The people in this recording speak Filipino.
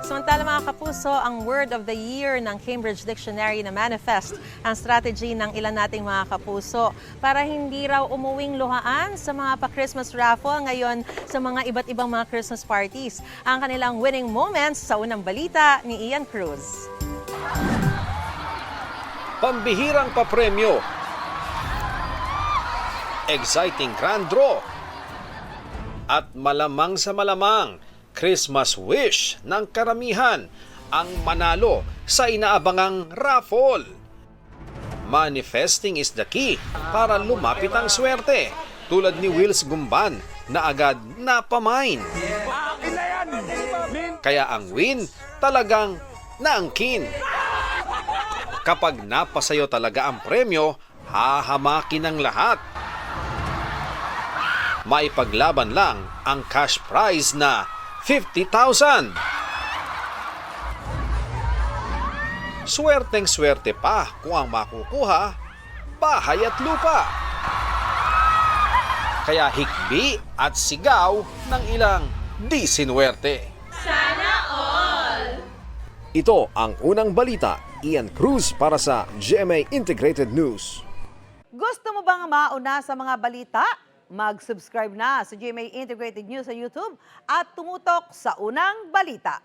Samantala mga kapuso, ang word of the year ng Cambridge Dictionary na manifest ang strategy ng ilan nating mga kapuso para hindi raw umuwing luhaan sa mga pa-Christmas raffle ngayon sa mga iba't ibang mga Christmas parties. Ang kanilang winning moments sa unang balita ni Ian Cruz. Pambihirang papremyo, exciting grand draw, at malamang sa malamang Christmas wish ng karamihan ang manalo sa inaabangang raffle. Manifesting is the key para lumapit ang swerte, tulad ni Wills Gumban na agad napamine. Kaya ang win talagang naangkin. Kapag napasayo talaga ang premyo, hahamakin ng lahat. Maipaglaban lang ang cash prize na 50,000. Swerteng-swerte pa kung ang makukuha, bahay at lupa. Kaya hikbi at sigaw ng ilang di sinuwerte. Sana all! Ito ang unang balita. Ian Cruz para sa GMA Integrated News. Gusto mo bang mauna sa mga balita? Mag-subscribe na sa GMA Integrated News sa YouTube at tumutok sa unang balita.